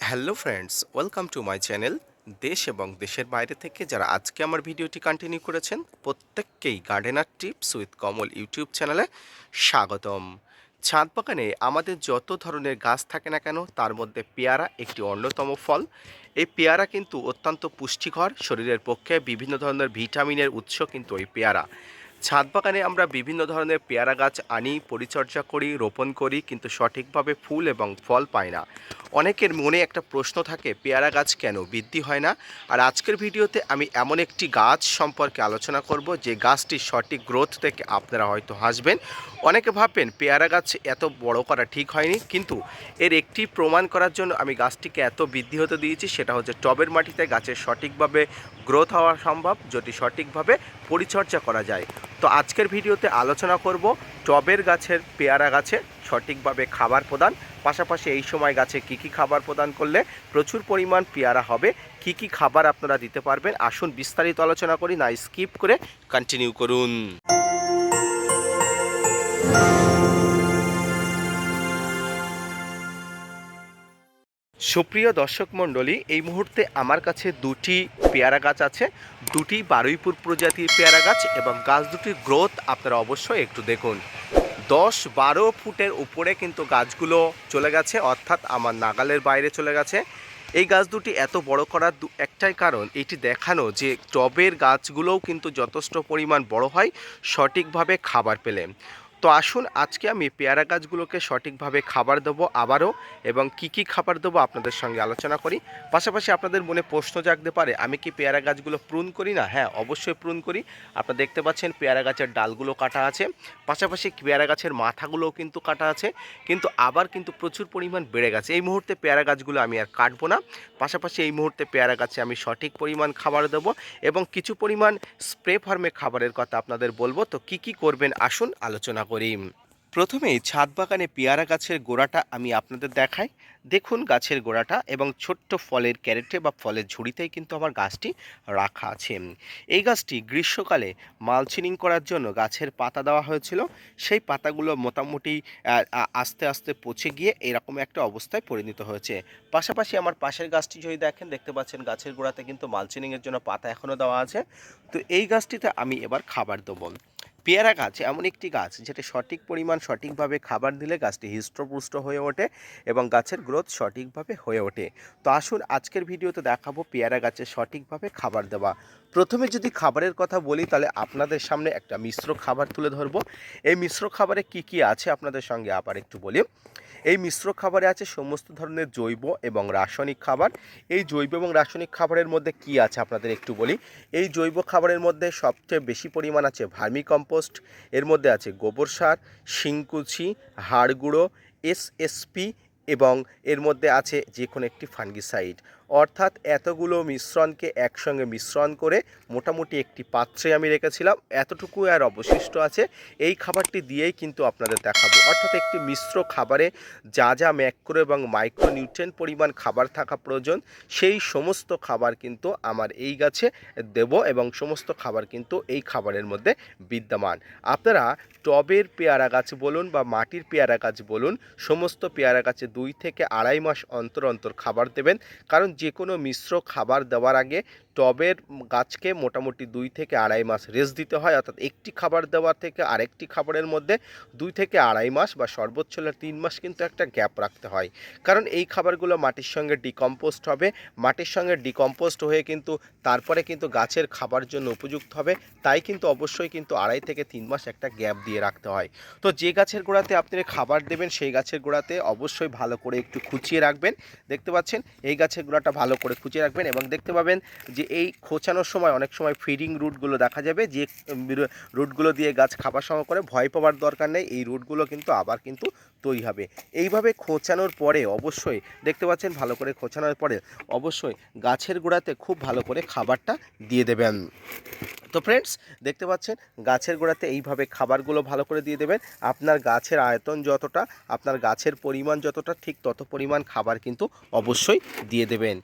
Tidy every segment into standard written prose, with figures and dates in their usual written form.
Hello friends, welcome to my channel. দেশ এবং দেশের বাইরে থেকে যারা আজকে আমার ভিডিওটি কন্টিনিউ করেছেন প্রত্যেককেই gardener tips with Kamal YouTube চ্যানেলে স্বাগতম। ছাদ বাগানে আমাদের যত ধরনের গাছ থাকে না কেন তার মধ্যে পেয়ারা একটি অন্যতম ফল। এই পেয়ারা কিন্তু অত্যন্ত পুষ্টিকর, শরীরের পক্ষে বিভিন্ন ধরনের ভিটামিনের উৎস কিন্তু এই পেয়ারা। ছাদ বাগানে আমরা বিভিন্ন ধরনের পেয়ারা গাছ আনি, পরিচর্যা করি, রোপণ করি, কিন্তু সঠিকভাবে ফুল এবং ফল পাই না। অনেকের মনে একটা প্রশ্ন থাকে, পেয়ারা গাছ কেন বৃদ্ধি হয় না? আর আজকের ভিডিওতে আমি এমন একটি গাছ সম্পর্কে আলোচনা করব যে গাছটির সঠিক গ্রোথ থেকে আপনারা হয়তো হাসবেন। অনেকে ভাববেন পেয়ারা গাছ এত বড় করা ঠিক হয়নি, কিন্তু এর একটি প্রমাণ করার জন্য আমি গাছটিকে এত বৃদ্ধি হতে দিয়েছি, সেটা হচ্ছে টবের মাটিতে গাছের সঠিকভাবে গ্রোথ হওয়া সম্ভব যদি সঠিকভাবে পরিচর্যা করা যায়। তো আজকের ভিডিওতে আলোচনা করব টবের গাছের পেয়ারা গাছে সঠিকভাবে খাবার প্রদান, পাশাপাশি এই সময় গাছে কী কী খাবার প্রদান করলে প্রচুর পরিমাণ পেয়ারা হবে, কী কী খাবার আপনারা দিতে পারবেন। আসুন বিস্তারিত আলোচনা করি, না স্কিপ করে কন্টিনিউ করুন। সুপ্রিয় দর্শক মণ্ডলী, এই মুহূর্তে আমার কাছে দুটি পেয়ারা গাছ আছে, দুটি বারুইপুর প্রজাতির পেয়ারা গাছ, এবং গাছ দুটির গ্রোথ আপনারা অবশ্যই একটু দেখুন। 10-12 ফুটের উপরে কিন্তু গাছগুলো চলে গেছে, অর্থাৎ আমার নাগালের বাইরে চলে গেছে। এই গাছ দুটি এত বড় করার একটাই কারণ, এটি দেখানো যে টবের গাছগুলোও কিন্তু যথেষ্ট পরিমাণ বড় হয় সঠিকভাবে খাবার পেলে। তো আসুন আজকে আমি পেয়ারা গাছগুলোকে সঠিকভাবে খাবার দেবো আবারও, এবং কি কি খাবার দেবো আপনাদের সঙ্গে আলোচনা করি। পাশাপাশি আপনাদের মনে প্রশ্ন জাগতে পারে, আমি কি পেয়ারা গাছগুলো প্রুন করি না? হ্যাঁ, অবশ্যই প্রুন করি। আপনারা দেখতে পাচ্ছেন পেয়ারা গাছের ডালগুলো কাটা আছে, পাশাপাশি পেয়ারা গাছের মাথাগুলোও কিন্তু কাটা আছে, কিন্তু আবার কিন্তু প্রচুর পরিমাণ বেড়ে গেছে। এই মুহূর্তে পেয়ারা গাছগুলো আমি আর কাটবো না। পাশাপাশি এই মুহূর্তে পেয়ারা গাছে আমি সঠিক পরিমাণ খাবার দেবো, এবং কিছু পরিমাণ স্প্রে ফার্মে খাবারের কথা আপনাদের বলবো। তো কি কি করবেন আসুন আলোচনা করি। প্রথমেই ছাদ বাগানে পেয়ারা গাছের গোড়াটা আমি আপনাদের দেখাই। দেখুন গাছের গোড়াটা, এবং ছোট্ট ফলের ক্যারেটে বা ফলের ঝুড়িতেই কিন্তু আমার গাছটি রাখা আছে। এই গাছটি গ্রীষ্মকালে মালচিনিং করার জন্য গাছের পাতা দেওয়া হয়েছিল, সেই পাতাগুলো মোটামুটি আস্তে আস্তে পচে গিয়ে এরকম একটা অবস্থায় পরিণত হয়েছে। পাশাপাশি আমার পাশের গাছটি যদি দেখেন, দেখতে পাচ্ছেন গাছের গোড়াতে কিন্তু মালচিনিংয়ের জন্য পাতা এখনও দেওয়া আছে। তো এই গাছটিতে আমি এবার খাবার দেবো। পেয়ারা গাছ এমন একটি গাছ যেটা সঠিক পরিমাণ সঠিকভাবে খাবার দিলে গাছটি হৃষ্টপুষ্ট হয়ে ওঠে এবং গাছের গ্রোথ সঠিকভাবে হয়ে ওঠে। তো আসুন আজকের ভিডিওতে দেখাবো পেয়ারা গাছের সঠিকভাবে খাবার দেওয়া। প্রথমে যদি খাবারের কথা বলি, তাহলে আপনাদের সামনে একটা মিশ্র খাবার তুলে ধরবো। এই মিশ্র খাবারে কি কি আছে আপনাদের সঙ্গে আবার একটু বলি। এই মিশ্র খাবারে আছে সমস্ত ধরনের জৈব এবং রাসায়নিক খাবার। এই জৈব এবং রাসায়নিক খাবারের মধ্যে কি আছে আপনাদের একটু বলি। এই জৈব খাবারের মধ্যে সবচেয়ে বেশি পরিমাণ আছে ভার্মি কম্পোস্ট, এর মধ্যে আছে গোবর সার, শিংকুচি, হাড় গুঁড়ো, এসএসপি, এবং এর মধ্যে আছে যে কোনো একটি ফাঙ্গিসাইড। অর্থাৎ এতগুলো মিশ্রণকে একসঙ্গে মিশ্রণ করে মোটামুটি একটি পাত্রে আমি রেখেছিলাম, এতটুকু আর অবশিষ্ট আছে। এই খাবারটি দিয়েই কিন্তু আপনাদের দেখাবো। অর্থাৎ একটি মিশ্র খাবারে যা যা ম্যাক্রো এবং মাইক্রোনিউট্রিয়েন্ট পরিমাণ খাবার থাকা প্রয়োজন, সেই সমস্ত খাবার কিন্তু আমার এই গাছে দেব, এবং সমস্ত খাবার কিন্তু এই খাবারের মধ্যে বিদ্যমান। আপনারা টবের পেয়ারা গাছ বলুন বা মাটির পেয়ারা গাছ বলুন, সমস্ত পেয়ারা গাছে 2 থেকে আড়াই মাস অন্তর অন্তর খাবার দেবেন। কারণ যে কোনো মিশ্র খাবার দেওয়ার আগে টবের গাছকে মোটামুটি 2 থেকে আড়াই মাস রেস্ট দিতে হয়। অর্থাৎ একটি খাবার দেওয়ার থেকে আরেকটি খাবারের মধ্যে 2 থেকে আড়াই মাস বা সর্বোচ্চ হলে 3 মাস কিন্তু একটা গ্যাপ রাখতে হয়। কারণ এই খাবারগুলো মাটির সঙ্গে ডিকম্পোস্ট হবে, মাটির সঙ্গে ডিকম্পোস্ট হয়ে কিন্তু তারপরে কিন্তু গাছের খাবার জন্য উপযুক্ত হবে। তাই কিন্তু অবশ্যই কিন্তু 2.5 থেকে 3 মাস একটা গ্যাপ দিয়ে রাখতে হয়। তো যে গাছের গোড়াতে আপনি খাবার দেবেন সেই গাছের গোড়াতে অবশ্যই ভালো করে একটু খুঁচিয়ে রাখবেন। দেখতে পাচ্ছেন এই গাছের গোড়াটা ভালো করে খুঁচিয়ে রাখবেন, এবং দেখতে পাবেন যে এই খোঁচানোর সময় অনেক সময় ফিডিং রুটগুলো দেখা যাবে, যে রুটগুলো দিয়ে গাছ খাবার সংগ্রহ করে। ভয় পাওয়ার দরকার নেই, এই রুটগুলো কিন্তু আবার কিন্তু তৈরি হবে। এইভাবে খোঁচানোর পরে অবশ্যই দেখতে পাচ্ছেন ভালো করে খোঁচানোর পরে অবশ্যই গাছের গোড়াতে খুব ভালো করে খাবারটা দিয়ে দেবেন। তো ফ্রেন্ডস, দেখতে পাচ্ছেন গাছের গোড়াতে এইভাবে খাবারগুলো ভালো করে দিয়ে দেবেন। আপনার গাছের আয়তন যতটা, আপনার গাছের পরিমাণ যতটা, ঠিক তত পরিমাণ খাবার কিন্তু অবশ্যই দিয়ে দেবেন।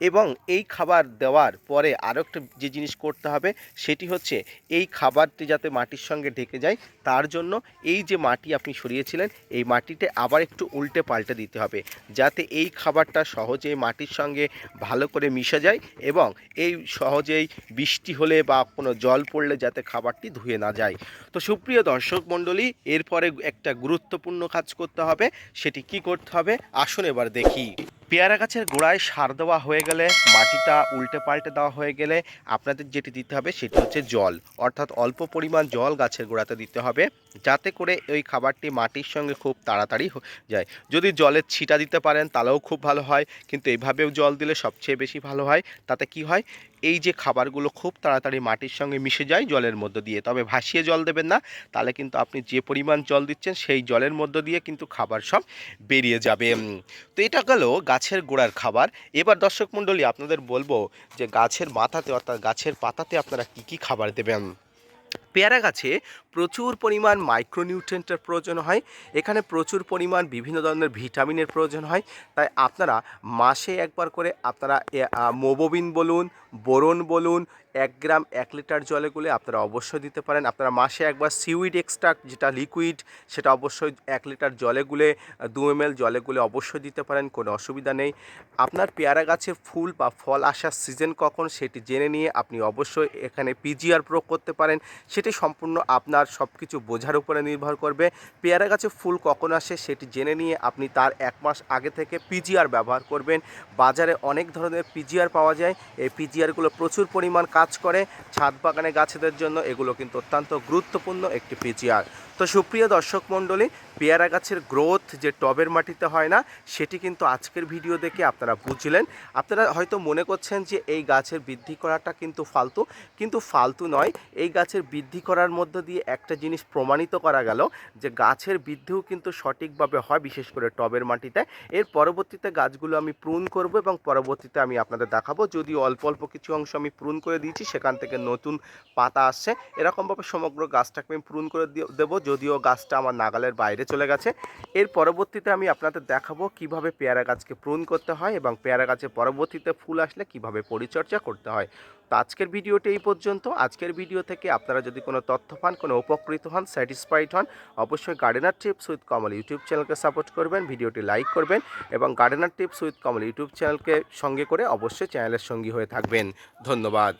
এবং এই খাবার দেওয়ার পরে আরও একটা যে জিনিস করতে হবে সেটি হচ্ছে এই খাবারটি যাতে মাটির সঙ্গে ঢেকে যায় তার জন্য এই যে মাটি আপনি সরিয়েছিলেন এই মাটিতে আবার একটু উল্টে পাল্টে দিতে হবে, যাতে এই খাবারটা সহজেই মাটির সঙ্গে ভালো করে মিশে যায় এবং এই সহজেই বৃষ্টি হলে বা কোনো জল পড়লে যাতে খাবারটি ধুয়ে না যায়। তো সুপ্রিয় দর্শক মণ্ডলী, এরপরে একটা গুরুত্বপূর্ণ কাজ করতে হবে। সেটি কি করতে হবে আসুন এবার দেখি। পেয়ারা গাছের গোড়ায় সার দেওয়া হয়ে গেলে, মাটিটা উল্টে পাল্টে দেওয়া হয়ে গেলে আপনাদের যেটি দিতে হবে সেটি হচ্ছে জল, অর্থাৎ অল্প পরিমাণ জল গাছের গোড়াতে দিতে হবে, যাতে করে ওই খাবারটি মাটির সঙ্গে খুব তাড়াতাড়ি যায়। যদি জলের ছিটা দিতে পারেন তাহলেও খুব ভালো হয়, কিন্তু এইভাবেও জল দিলে সবচেয়ে বেশি ভালো হয়। তাতে কি হয়, এই যে খাবারগুলো খুব তাড়াতাড়ি মাটির সঙ্গে মিশে যায় জলের মধ্য দিয়ে। তবে ভাসিয়ে জল দেবেন না, তাহলে কিন্তু আপনি যে পরিমাণ জল দিচ্ছেন সেই জলের মধ্য দিয়ে কিন্তু খাবার সব বেরিয়ে যাবে। তো এটা গেল গাছের গোড়ার খাবার। এবার দর্শক মণ্ডলী আপনাদের বলবো যে গাছের মাথাতে অর্থাৎ গাছের পাতাতে আপনারা কি কি খাবার দেবেন। পেয়ারা গাছে প্রচুর পরিমাণ মাইক্রোনিউট্রিয়েন্টের প্রয়োজন হয়, এখানে প্রচুর পরিমাণ বিভিন্ন ধরনের ভিটামিনের প্রয়োজন হয়। তাই আপনারা মাসে একবার করে আপনারা মোবোবিন বলুন, বোরন বলুন, 1 গ্রাম 1 লিটার জলে গুলে আপনারা অবশ্যই দিতে পারেন। আপনারা মাসে একবার সিউইড এক্সট্রাক্ট যেটা লিকুইড সেটা অবশ্যই 1 লিটার জলে গুলে 2 ml জলে গুলে অবশ্যই দিতে পারেন, কোনো অসুবিধা নেই। আপনার পেয়ারা গাছের ফুল বা ফল আসার সিজন কখন সেটি জেনে নিয়ে আপনি অবশ্যই এখানে পিজিআর প্রয়োগ করতে পারেন। সেটি সম্পূর্ণ আপনার সব কিছু বোঝার উপরে নির্ভর করবে। পেয়ারা গাছে ফুল কখন আসে সেটি জেনে নিয়ে আপনি তার 1 মাস আগে থেকে পিজিআর ব্যবহার করবেন। বাজারে অনেক ধরনের পিজিআর পাওয়া যায়, এই পিজিআরগুলো প্রচুর পরিমাণ কাজ করে ছাদ বাগানে গাছেদের জন্য। এগুলো কিন্তু অত্যন্ত গুরুত্বপূর্ণ একটি পিজিআর। তো সুপ্রিয় দর্শক মণ্ডলী, পেয়ারা গাছের গ্রোথ যে টবের মাটিতে হয় না সেটি কিন্তু আজকের ভিডিও দেখে আপনারা বুঝলেন। আপনারা হয়তো মনে করছেন যে এই গাছের বৃদ্ধি করাটা কিন্তু ফালতু নয়। এই গাছের বৃদ্ধি করার মধ্য দিয়ে একটা জিনিস প্রমাণিত করা গেল যে গাছের বৃদ্ধিও কিন্তু সঠিকভাবে হয়, বিশেষ করে টবের মাটিতে। এর পরবর্তীতে গাছগুলো আমি প্রুন করব এবং পরবর্তীতে আমি আপনাদের দেখাবো। যদিও অল্প অল্প কিছু অংশ আমি প্রুন করে দিয়েছি, সেখান থেকে নতুন পাতা আসছে। এরকমভাবে সমগ্র গাছটাকে আমি প্রুন করে দেবো, যদিও গাছটা আমার নাগালের বাইরে চলে গেছে। এর পরবর্তীতে আমি আপনাদের দেখাবো কিভাবে পেয়ারা গাছকে প্রুন করতে হয় এবং পেয়ারা গাছে পরবর্তীতে ফুল আসলে কিভাবে পরিচর্যা করতে হয়। তো আজকের ভিডিওটি এই পর্যন্ত। আজকের ভিডিও থেকে আপনারা যদি কোনো তথ্য পান, কোনো উপকৃত হন, স্যাটিসফাইড হন, অবশ্যই gardener tips with Kamal YouTube চ্যানেলকে সাপোর্ট করবেন, ভিডিওটি লাইক করবেন এবং gardener tips with Kamal YouTube চ্যানেলকে সঙ্গে করে অবশ্যই চ্যানেলের সঙ্গী হয়ে থাকবেন। ধন্যবাদ।